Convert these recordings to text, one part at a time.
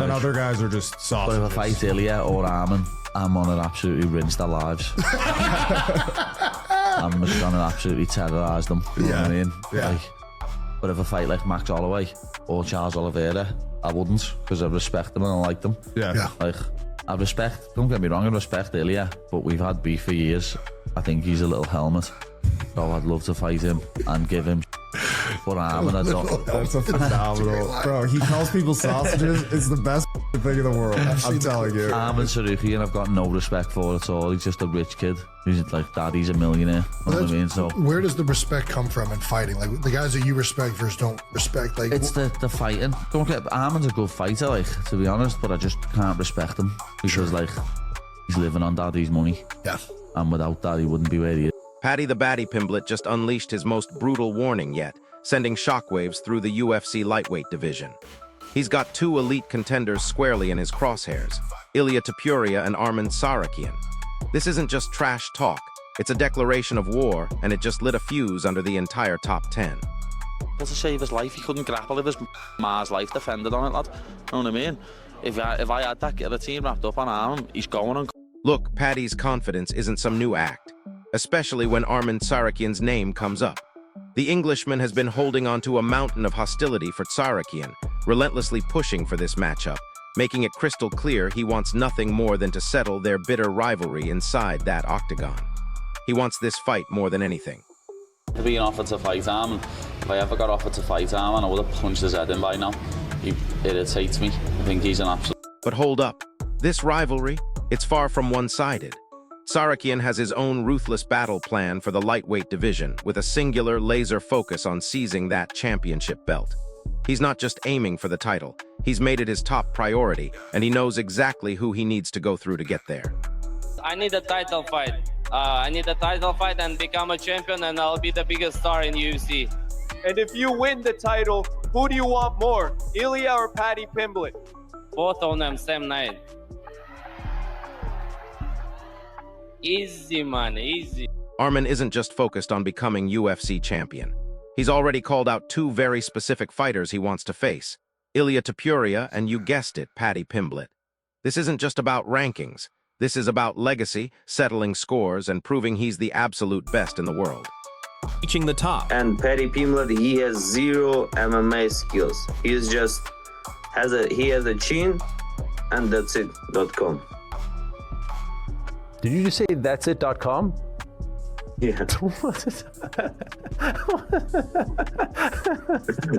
then other guys are just soft. But if I fight Ilya or Armin, I'm gonna absolutely rinse their lives. I'm just gonna absolutely terrorise them. You know what I mean? Yeah. Like, but if I fight like Max Holloway or Charles Oliveira, I wouldn't, because I respect them and I like them. Yeah. Like, I respect, don't get me wrong, I respect Ilya, but we've had beef for years. I think he's a little helmet. So I'd love to fight him and give him but Armin, I don't. That's a phenomenal. Bro, he calls people sausages. It's the best thing in the world. I'm telling you. Armin Saruki, and I've got no respect for it at all. He's just a rich kid. He's like, daddy's a millionaire. You know what I mean? So where does the respect come from in fighting? Like the guys that you respect versus don't respect. Like it's the fighting. Don't get Armin's a good fighter, like, to be honest, but I just can't respect him because like he's living on daddy's money. Yeah. And without that, he wouldn't be where he is. Paddy the Baddy Pimblett just unleashed his most brutal warning yet, sending shockwaves through the UFC lightweight division. He's got two elite contenders squarely in his crosshairs, Ilia Topuria and Armin Tsarukyan. This isn't just trash talk, it's a declaration of war, and it just lit a fuse under the entire top 10. To save his life, he couldn't grapple if his Mars life depended on it, lad. You know what I mean? If I had that guillotine wrapped up on Armin, he's going on. Look, Paddy's confidence isn't some new act, especially when Armin Tsarukyan's name comes up. The Englishman has been holding onto a mountain of hostility for Tsarukyan, relentlessly pushing for this matchup, making it crystal clear he wants nothing more than to settle their bitter rivalry inside that octagon. He wants this fight more than anything. Being offered to fight Armin, if I ever got offered to fight Armin, I would have punched his head in by now. He irritates me. I think he's an absolute... But hold up, this rivalry, it's far from one-sided. Tsarukyan has his own ruthless battle plan for the lightweight division, with a singular laser focus on seizing that championship belt. He's not just aiming for the title, he's made it his top priority, and he knows exactly who he needs to go through to get there. I need a title fight. I need a title fight and become a champion, and I'll be the biggest star in UFC. And if you win the title, who do you want more, Ilya or Paddy Pimblett? Both of them same night. Easy, man, easy. Armin isn't just focused on becoming UFC champion. He's already called out two very specific fighters he wants to face, Ilia Topuria and, you guessed it, Paddy Pimblett. This isn't just about rankings. This is about legacy, settling scores, and proving he's the absolute best in the world. Reaching the top. And Paddy Pimblett, he has zero MMA skills. He's just has a chin, and that's it.com. Did you just say that's it.com? Yeah.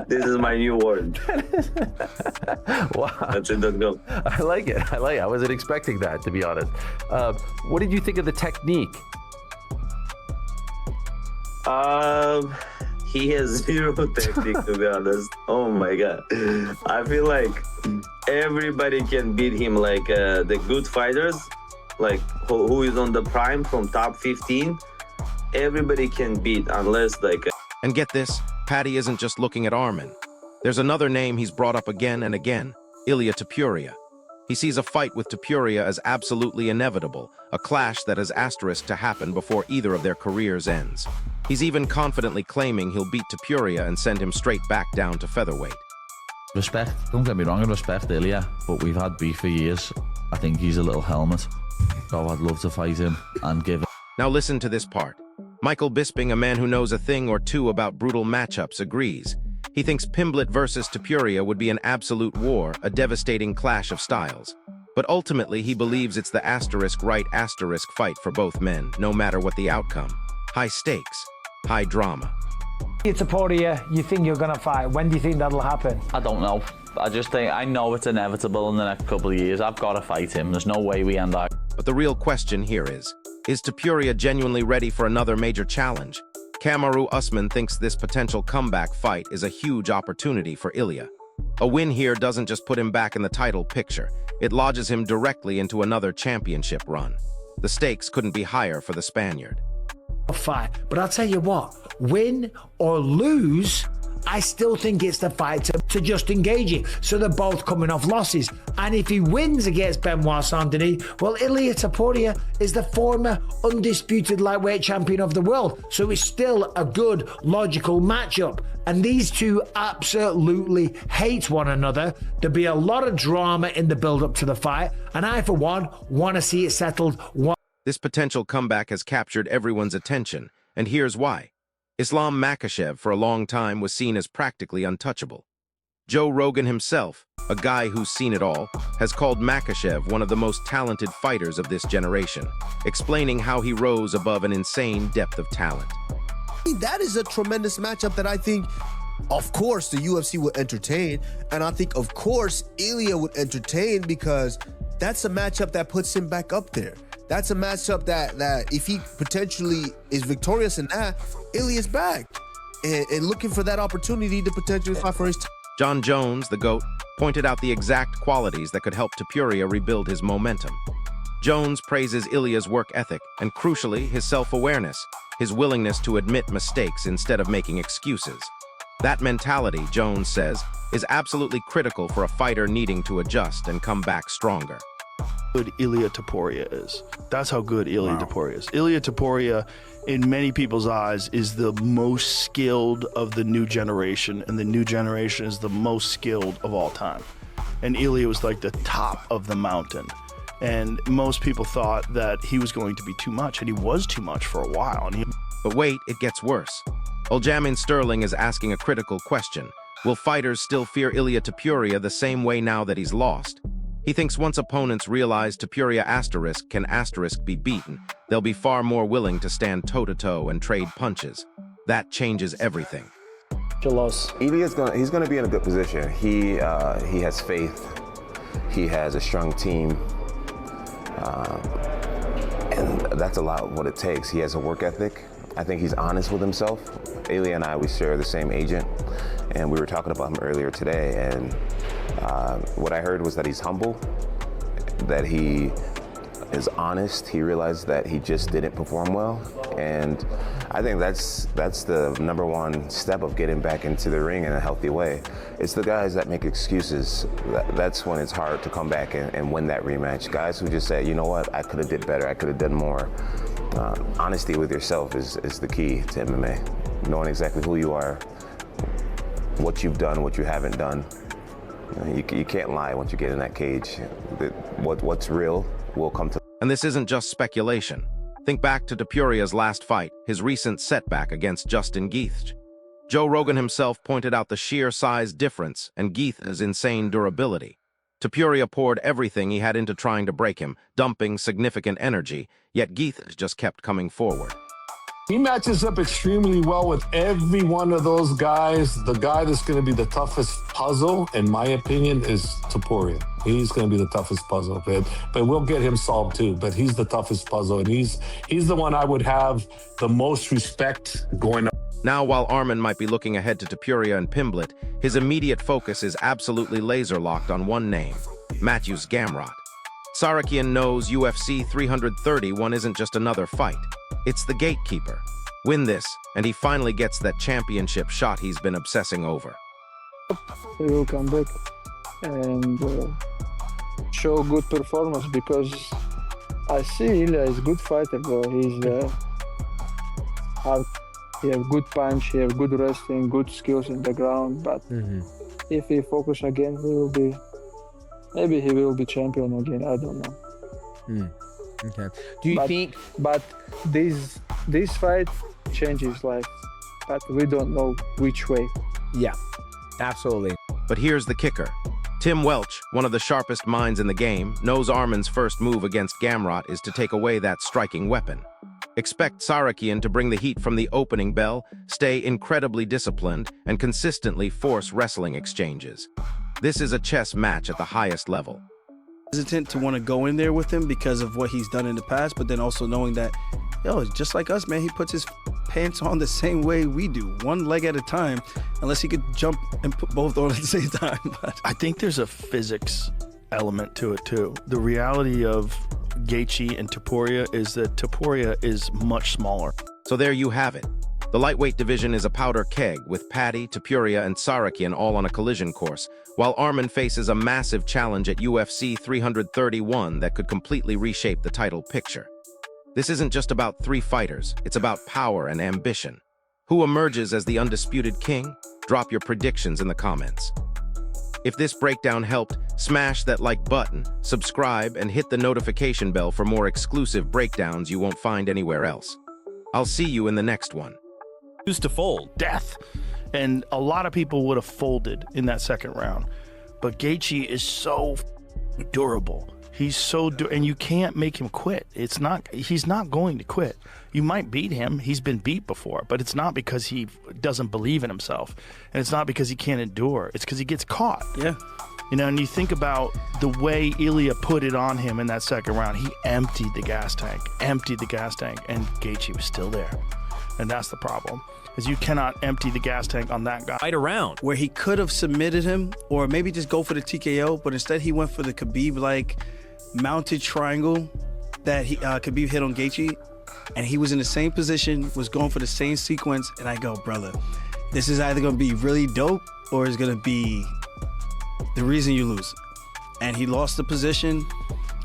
This is my new word. Wow. That's it.com. I like it. I wasn't expecting that, to be honest. What did you think of the technique? He has zero technique, to be honest. Oh my god. I feel like everybody can beat him, like the good fighters, like who is on the prime from top 15. Everybody can beat unless like... And get this, Paddy isn't just looking at Armin. There's another name he's brought up again and again, Ilia Topuria. He sees a fight with Topuria as absolutely inevitable, a clash that has asterisk to happen before either of their careers ends. He's even confidently claiming he'll beat Topuria and send him straight back down to featherweight. Respect, don't get me wrong, I respect Ilya, but we've had beef for years. I think he's a little helmet. So I'd love to fight him and give him... Now listen to this part. Michael Bisping, a man who knows a thing or two about brutal matchups, agrees. He thinks Pimblett versus Topuria would be an absolute war, a devastating clash of styles. But ultimately, he believes it's the right fight for both men, no matter what the outcome. High stakes, high drama. Topuria, you think you're gonna fight? When do you think that'll happen? I don't know. I just think, I know it's inevitable in the next couple of years. I've got to fight him. There's no way we end up. But the real question here is Topuria genuinely ready for another major challenge? Kamaru Usman thinks this potential comeback fight is a huge opportunity for Ilya. A win here doesn't just put him back in the title picture, it lodges him directly into another championship run. The stakes couldn't be higher for the Spaniard. Fight, but I'll tell you what, win or lose, I still think it's the fight to just engage it. So they're both coming off losses. And if he wins against Benoit Saint-Denis, well, Ilia Topuria is the former undisputed lightweight champion of the world. So it's still a good, logical matchup. And these two absolutely hate one another. There'll be a lot of drama in the build-up to the fight. And I, for one, want to see it settled. This potential comeback has captured everyone's attention, and here's why. Islam Makhachev for a long time was seen as practically untouchable. Joe Rogan himself, a guy who's seen it all, has called Makhachev one of the most talented fighters of this generation, explaining how he rose above an insane depth of talent. That is a tremendous matchup that I think, of course, the UFC would entertain, and I think, of course, Ilia would entertain, because that's a matchup that puts him back up there. That's a matchup that if he potentially is victorious in that, Ilia's back and looking for that opportunity to potentially fight for his John Jones, the GOAT, pointed out the exact qualities that could help Topuria rebuild his momentum. Jones praises Ilia's work ethic and, crucially, his self-awareness, his willingness to admit mistakes instead of making excuses. That mentality, Jones says, is absolutely critical for a fighter needing to adjust and come back stronger. Good Ilia Topuria is. That's how good Ilia Topuria is. Ilia Topuria, in many people's eyes, is the most skilled of the new generation, and the new generation is the most skilled of all time. And Ilia was like the top of the mountain. And most people thought that he was going to be too much, and he was too much for a while. But wait, it gets worse. Aljamain Sterling is asking a critical question. Will fighters still fear Ilia Topuria the same way now that he's lost? He thinks once opponents realize Topuria can be beaten, they'll be far more willing to stand toe-to-toe and trade punches. That changes everything. Ilia's he's gonna be in a good position. He has faith. He has a strong team. And that's a lot of what it takes. He has a work ethic. I think he's honest with himself. Ilia and I, we share the same agent, and we were talking about him earlier today, and what I heard was that he's humble, that he is honest. He realized that he just didn't perform well, and I think that's the #1 step of getting back into the ring in a healthy way. It's the guys that make excuses. That's when it's hard to come back and win that rematch. Guys who just say, you know what, I could have did better, I could have done more. Honesty with yourself is the key to MMA. Knowing exactly who you are, what you've done, what you haven't done. You can't lie once you get in that cage. What's real will come to. And this isn't just speculation. Think back to Topuria's last fight, his recent setback against Justin Gaethje. Joe Rogan himself pointed out the sheer size difference and Gaethje's insane durability. Topuria poured everything he had into trying to break him, dumping significant energy, yet Gaethje just kept coming forward. He matches up extremely well with every one of those guys. The guy that's going to be the toughest puzzle, in my opinion, is Topuria. He's going to be the toughest puzzle, but we'll get him solved too. But he's the toughest puzzle, and he's the one I would have the most respect going up. Now, while Arman might be looking ahead to Topuria and Pimblett, his immediate focus is absolutely laser-locked on one name, Mateusz Gamrot. Tsarukyan knows UFC 331 isn't just another fight. It's the gatekeeper. Win this, and he finally gets that championship shot he's been obsessing over. He will come back and show good performance, because I see Ilia is a good fighter, bro. He's hard. He has good punch, he has good wrestling, good skills in the ground. But if he focus again, maybe he will be champion again. I don't know. Okay. Do you think? But this fight changes life, but we don't know which way. Yeah, absolutely. But here's the kicker. Tim Welch, one of the sharpest minds in the game, knows Arman's first move against Gamrot is to take away that striking weapon. Expect Tsarukyan to bring the heat from the opening bell, stay incredibly disciplined, and consistently force wrestling exchanges. This is a chess match at the highest level. Hesitant to want to go in there with him because of what he's done in the past, but then also knowing that, just like us, man, he puts his pants on the same way we do, one leg at a time, unless he could jump and put both on at the same time. But I think there's a physics element to it too. The reality of Gaethje and Topuria is that Topuria is much smaller. So there you have it. The lightweight division is a powder keg with Paddy, Topuria, and Sarakian all on a collision course, while Arman faces a massive challenge at UFC 331 that could completely reshape the title picture. This isn't just about 3 fighters, it's about power and ambition. Who emerges as the undisputed king? Drop your predictions in the comments. If this breakdown helped, smash that like button, subscribe, and hit the notification bell for more exclusive breakdowns you won't find anywhere else. I'll see you in the next one. Used to fold, death. And a lot of people would have folded in that second round. But Gaethje is so durable. He's so and you can't make him quit. He's not going to quit. You might beat him. He's been beat before, but it's not because he doesn't believe in himself. And it's not because he can't endure. It's because he gets caught. Yeah. You know, and you think about the way Ilya put it on him in that second round. He emptied the gas tank, and Gaethje was still there. And that's the problem, is you cannot empty the gas tank on that guy. Right around. Where he could have submitted him, or maybe just go for the TKO, but instead he went for the Khabib-like mounted triangle that Khabib hit on Gaethje, and he was in the same position, was going for the same sequence, and I go, brother, this is either going to be really dope, or it's going to be the reason you lose. And he lost the position.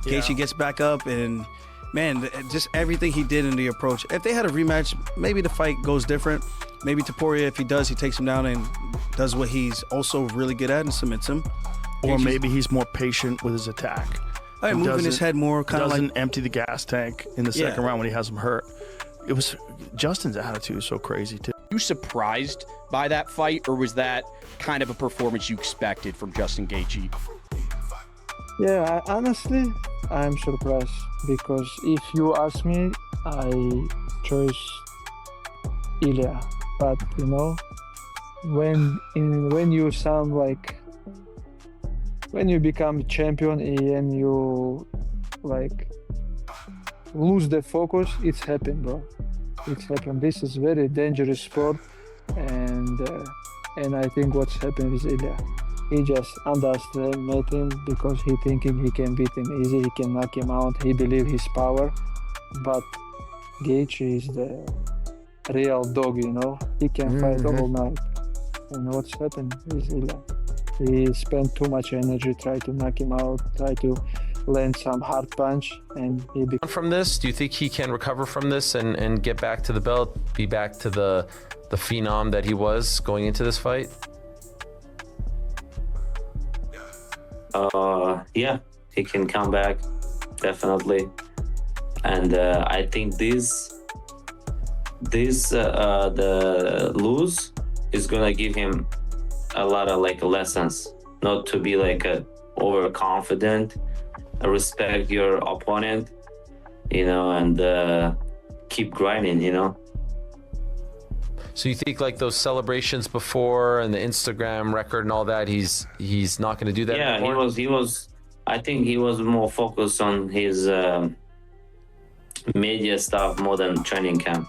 Gaethje gets back up, and man, just everything he did in the approach. If they had a rematch, maybe the fight goes different. Maybe Topuria, if he does, he takes him down and does what he's also really good at and submits him. Or maybe he's more patient with his attack. Moving his head more, kind of like... doesn't empty the gas tank in the second round when he has him hurt. It was... Justin's attitude is so crazy, too. Were you surprised by that fight, or was that kind of a performance you expected from Justin Gaethje? Yeah, honestly, I'm surprised, because if you ask me, I choose Ilya. But you know, when you sound like, when you become champion and you like lose the focus, it's happened, bro. It's happened. This is very dangerous sport, and I think what's happened with Ilya. He just underestimated him because he thinking he can beat him easy, he can knock him out, he believe his power. But Gaethje is the real dog, you know. He can fight all night. And what's happened is Ilya. He spent too much energy, try to knock him out, try to land some hard punch, and he from this, do you think he can recover from this and get back to the belt, be back to the phenom that he was going into this fight? Yeah, he can come back, definitely. And I think the lose is gonna give him a lot of like lessons, not to be like overconfident, respect your opponent, you know, and keep grinding, you know. So you think like those celebrations before and the Instagram record and all that, he's not going to do that anymore? Yeah, he was. I think he was more focused on his media stuff more than training camp.